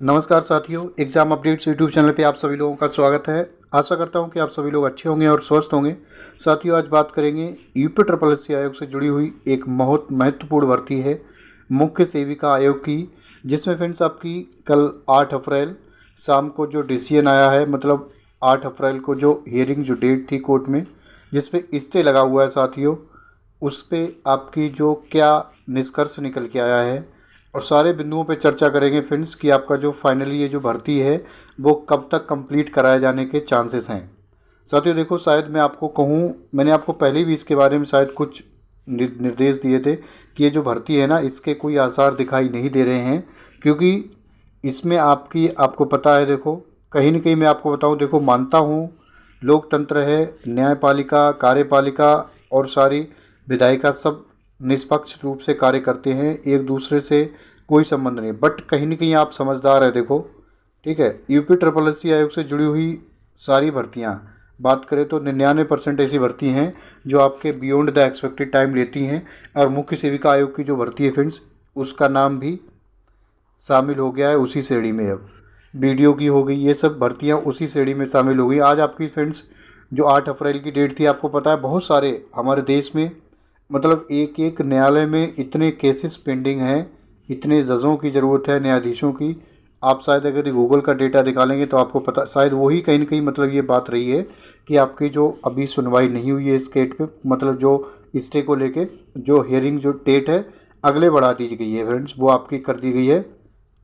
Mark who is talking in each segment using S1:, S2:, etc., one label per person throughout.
S1: नमस्कार साथियों, exam updates YouTube channel पे आप सभी लोगों का स्वागत है। आशा करता हूं कि आप सभी लोग अच्छे होंगे और स्वस्थ होंगे। साथियों, आज बात करेंगे यूपी ट्रिपल एससी आयोग से जुड़ी हुई एक बहुत महत्वपूर्ण भर्ती है मुख्य सेविका आयोग की, जिसमें फ्रेंड्स आपकी कल 8 अप्रैल शाम को जो डिसीजन आया है, मतलब 8 अप्रैल को जो हियरिंग जो डेट थी कोर्ट में जिस पे स्टे लगा हुआ है साथियों, उस पे आपकी जो क्या निष्कर्ष निकल के आया है और सारे बिंदुओं पे चर्चा करेंगे फ्रेंड्स कि आपका जो फाइनली ये जो भर्ती है वो कब तक कंप्लीट कराए जाने के चांसेस हैं। साथियों देखो, शायद मैं आपको कहूँ, मैंने आपको पहले भी इसके बारे में शायद कुछ निर्देश दिए थे कि ये जो भर्ती है ना, इसके कोई आसार दिखाई नहीं दे रहे हैं, क्योंकि इसमें आपको पता है। देखो, कहीं ना कहीं मैं आपको बताऊँ, देखो मानता हूँ लोकतंत्र है, न्यायपालिका, कार्यपालिका और सारी विधायिका सब निष्पक्ष रूप से कार्य करते हैं, एक दूसरे से कोई संबंध नहीं। बट कहीं ना कहीं आप समझदार है। देखो, ठीक है, यूपी ट्रिपल एससी आयोग से जुड़ी हुई सारी भर्तियां बात करें तो 99% ऐसी भर्ती हैं जो आपके बियॉन्ड द एक्सपेक्टेड टाइम लेती हैं। और मुख्य सेविका आयोग की जो भर्ती है फ्रेंड्स, उसका नाम भी शामिल हो गया है उसी श्रेणी में। अब बीडीओ की हो गई, ये सब भर्तियां उसी श्रेणी में शामिल हो गई। आज आपकी फ्रेंड्स जो 8 अप्रैल की डेट थी, आपको पता है बहुत सारे हमारे देश में, मतलब एक एक न्यायालय में इतने केसेस पेंडिंग हैं, इतने जजों की ज़रूरत है, न्यायाधीशों की। आप शायद अगर गूगल का डेटा निकालेंगे तो आपको पता, शायद वही कहीं ना कहीं मतलब ये बात रही है कि आपकी जो अभी सुनवाई नहीं हुई है इस केट पे, मतलब जो स्टे को लेके जो हियरिंग जो डेट है अगले बढ़ा दी गई है फ्रेंड्स, वो आपकी कर दी गई है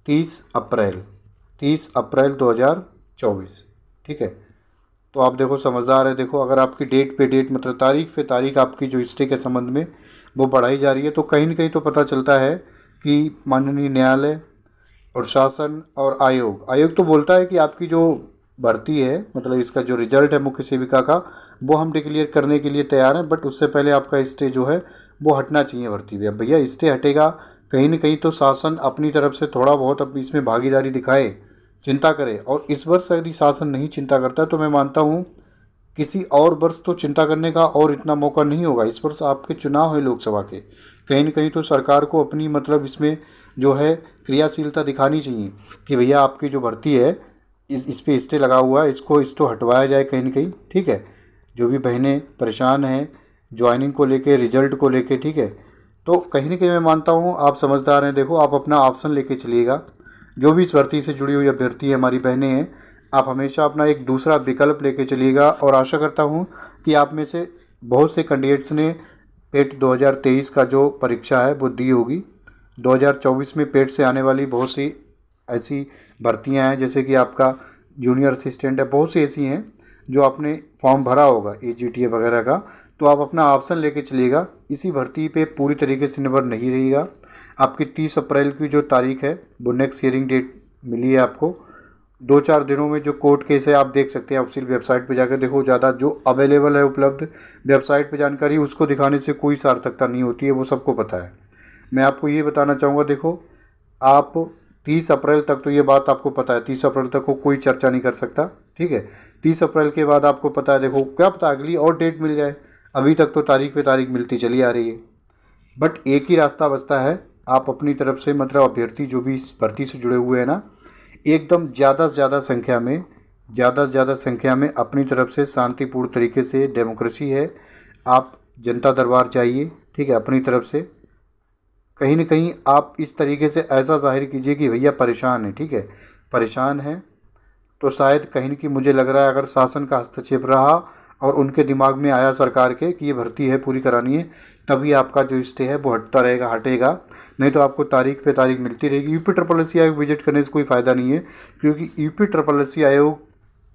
S1: 30 अप्रैल 2024। ठीक है, तो आप देखो समझदार है। देखो, अगर आपकी डेट पे डेट, मतलब तारीख पे तारीख आपकी जो स्टे के संबंध में वो बढ़ाई जा रही है, तो कहीं ना कहीं तो पता चलता है कि माननीय न्यायालय और शासन और आयोग तो बोलता है कि आपकी जो भर्ती है, मतलब इसका जो रिजल्ट है मुख्य सेविका का, वो हम डिक्लेयर करने के लिए तैयार हैं। बट उससे पहले आपका स्टे जो है वो हटना चाहिए भर्ती पे। अब भैया स्टे हटेगा, कहीं ना कहीं तो शासन अपनी तरफ से थोड़ा बहुत अपनी इसमें भागीदारी दिखाए, चिंता करे। और इस वर्ष यदि शासन नहीं चिंता करता है तो मैं मानता हूँ किसी और वर्ष तो चिंता करने का और इतना मौका नहीं होगा। इस वर्ष आपके चुनाव है लोकसभा के, कहीं ना कहीं तो सरकार को अपनी मतलब इसमें जो है क्रियाशीलता दिखानी चाहिए कि भैया आपकी जो भर्ती है इस पे स्टे लगा हुआ है, इसको हटवाया जाए कहीं ना कहीं। ठीक है, जो भी बहनें परेशान हैं ज्वाइनिंग को लेके, रिजल्ट को लेके, ठीक है, तो कहीं ना कहीं मैं मानता हूँ आप समझदार हैं। देखो, आप अपना ऑप्शन लेके चलिएगा। जो भी इस भर्ती से जुड़ी हुई अभ्यर्थी है, हमारी बहनें हैं, आप हमेशा अपना एक दूसरा विकल्प लेके चलिएगा। और आशा करता हूँ कि आप में से बहुत से कैंडिडेट्स ने पेट 2023 का जो परीक्षा है वो दी होगी। 2024 में पेट से आने वाली बहुत सी ऐसी भर्तियां हैं, जैसे कि आपका जूनियर असिस्टेंट है, बहुत सी ऐसी हैं जो आपने फॉर्म भरा होगा एजीटीए वगैरह का। तो आप अपना ऑप्शन लेके चलिएगा, इसी भर्ती पे पूरी तरीके से निर्भर नहीं रहिएगा। आपकी 30 अप्रैल की जो तारीख है वो नेक्स्ट हियरिंग डेट मिली है आपको। 2-4 दिनों में जो कोर्ट केस है आप देख सकते हैं, ऑफिशियल वेबसाइट पे जाकर देखो। ज़्यादा जो अवेलेबल है उपलब्ध वेबसाइट पे जानकारी, उसको दिखाने से कोई सार्थकता नहीं होती है, वो सबको पता है। मैं आपको ये बताना चाहूँगा, देखो आप 30 अप्रैल तक तो ये बात आपको पता है, 30 अप्रैल तक को कोई चर्चा नहीं कर सकता। ठीक है, 30 अप्रैल के बाद आपको पता है, देखो क्या पता अगली और डेट मिल जाए। अभी तक तो तारीख पे तारीख मिलती चली आ रही है। बट एक ही रास्ता बचता है, आप अपनी तरफ से, मतलब अभ्यर्थी जो भी इस भर्ती से जुड़े हुए हैं ना, एकदम ज़्यादा से ज़्यादा संख्या में अपनी तरफ से शांतिपूर्ण तरीके से, डेमोक्रेसी है, आप जनता दरबार जाइए। ठीक है, अपनी तरफ से कहीं ना कहीं आप इस तरीके से ऐसा जाहिर कीजिए कि भैया परेशान है। ठीक है, परेशान है तो शायद कहीं ना कहीं मुझे लग रहा है अगर शासन का हस्तक्षेप रहा और उनके दिमाग में आया सरकार के कि ये भर्ती है पूरी करानी है, तभी आपका जो स्टे है वो हटेगा। नहीं तो आपको तारीख पे तारीख मिलती रहेगी। यूपी ट्रिपल एससी आयोग विजिट करने से कोई फ़ायदा नहीं है, क्योंकि यूपी ट्रिपल एससी आयोग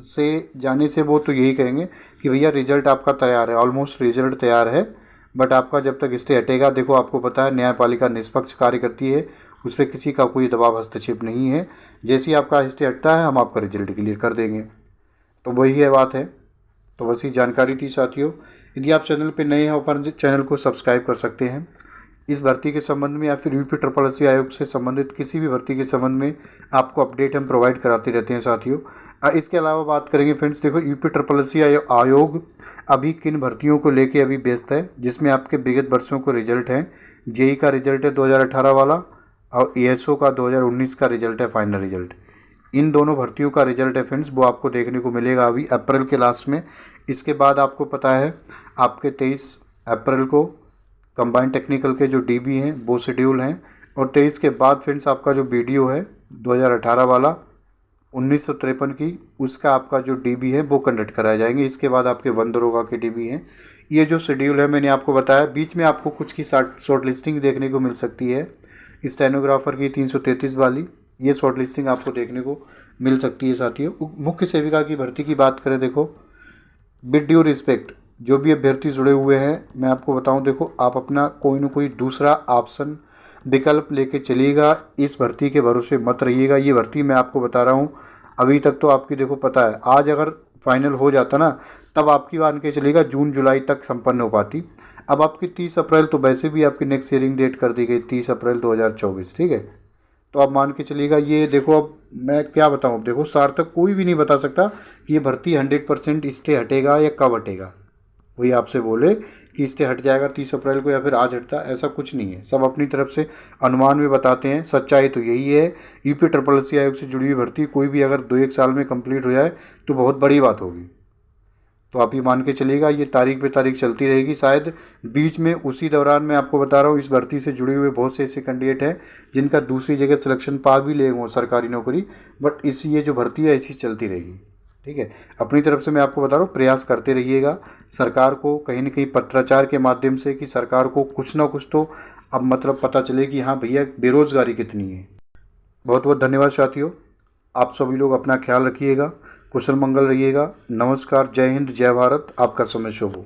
S1: से जाने से वो तो यही कहेंगे कि भैया रिजल्ट आपका तैयार है, ऑलमोस्ट रिजल्ट तैयार है, बट आपका जब तक स्टे हटेगा। देखो, आपको पता है न्यायपालिका निष्पक्ष कार्य करती है, उस पर किसी का कोई दबाव हस्तक्षेप नहीं है। जैसे ही आपका स्टे हटता है हम आपका रिजल्ट क्लियर कर देंगे। तो वही है बात है। तो बस ये जानकारी थी साथियों। यदि आप चैनल पे नए हैं, अपन चैनल को सब्सक्राइब कर सकते हैं। इस भर्ती के संबंध में या फिर यूपी ट्रिपल एससी आयोग से संबंधित किसी भी भर्ती के संबंध में आपको अपडेट हम प्रोवाइड कराते रहते हैं साथियों। इसके अलावा बात करेंगे फ्रेंड्स, देखो ईयूपी ट्रिपल एससी आयोग अभी किन भर्तियों को लेके अभी व्यस्त है, जिसमें आपके विगत वर्षों को रिजल्ट हैं। जेई का रिजल्ट है 2018 वाला, और एएसओ का 2019 का रिजल्ट है फाइनल रिजल्ट। इन दोनों भर्तियों का रिजल्ट है फ्रेंड्स, वो आपको देखने को मिलेगा अभी अप्रैल के लास्ट में। इसके बाद आपको पता है आपके 23 अप्रैल को कंबाइंड टेक्निकल के जो डीबी हैं वो शेड्यूल हैं, और 23 के बाद फ्रेंड्स आपका जो वीडियो है 2018 वाला 1953 की, उसका आपका जो डीबी है वो कंडक्ट कराए जाएंगे। इसके बाद आपके वन दरोगा के डीबी हैं। ये जो शेड्यूल है मैंने आपको बताया, बीच में आपको कुछ की शॉर्ट लिस्टिंग देखने को मिल सकती है। स्टेनोग्राफर की 333 वाली ये शॉर्ट लिस्टिंग आपको देखने को मिल सकती है साथियों। मुख्य सेविका की भर्ती की बात करें, देखो विद ड्यू रिस्पेक्ट जो भी अभ्यर्थी जुड़े हुए हैं, मैं आपको बताऊं, देखो आप अपना कोई ना कोई दूसरा ऑप्शन विकल्प लेके चलिएगा, इस भर्ती के भरोसे मत रहिएगा। ये भर्ती मैं आपको बता रहा हूँ, अभी तक तो आपकी देखो पता है, आज अगर फाइनल हो जाता ना तब आपकी मान के चलिएगा जून जुलाई तक संपन्न हो पाती। अब आपकी 30 अप्रैल तो वैसे भी आपकी नेक्स्ट हियरिंग डेट कर दी गई 30 अप्रैल 2024, ठीक है। तो आप मान के चलिएगा, ये देखो अब मैं क्या बताऊँ, अब देखो सार्थक कोई भी नहीं बता सकता कि ये भर्ती 100% स्टे हटेगा या कब हटेगा। वही आपसे बोले कि स्टे हट जाएगा 30 अप्रैल को या फिर आज हटता, ऐसा कुछ नहीं है। सब अपनी तरफ से अनुमान में बताते हैं। सच्चाई तो यही है, यूपी SSSC आयोग से जुड़ी हुई भर्ती कोई भी अगर 2-1 साल में कंप्लीट हो जाए तो बहुत बड़ी बात होगी। तो आप ये मान के चलिएगा ये तारीख पे तारीख चलती रहेगी। शायद बीच में उसी दौरान मैं आपको बता रहा हूँ, इस भर्ती से जुड़े हुए बहुत से ऐसे कैंडिडेट हैं जिनका दूसरी जगह सिलेक्शन पा भी लेंगे सरकारी नौकरी, बट इस ये जो भर्ती है ऐसी चलती रहेगी, ठीक है। अपनी तरफ से मैं आपको बता रहा हूँ, प्रयास करते रहिएगा सरकार को कहीं ना कहीं पत्राचार के माध्यम से, कि सरकार को कुछ ना कुछ तो अब मतलब पता चले कि हाँ भैया बेरोज़गारी कितनी है। बहुत बहुत धन्यवाद साथियों, आप सभी लोग अपना ख्याल रखिएगा, कुशल मंगल रहिएगा। नमस्कार, जय हिंद, जय भारत, आपका समय शुभ हो।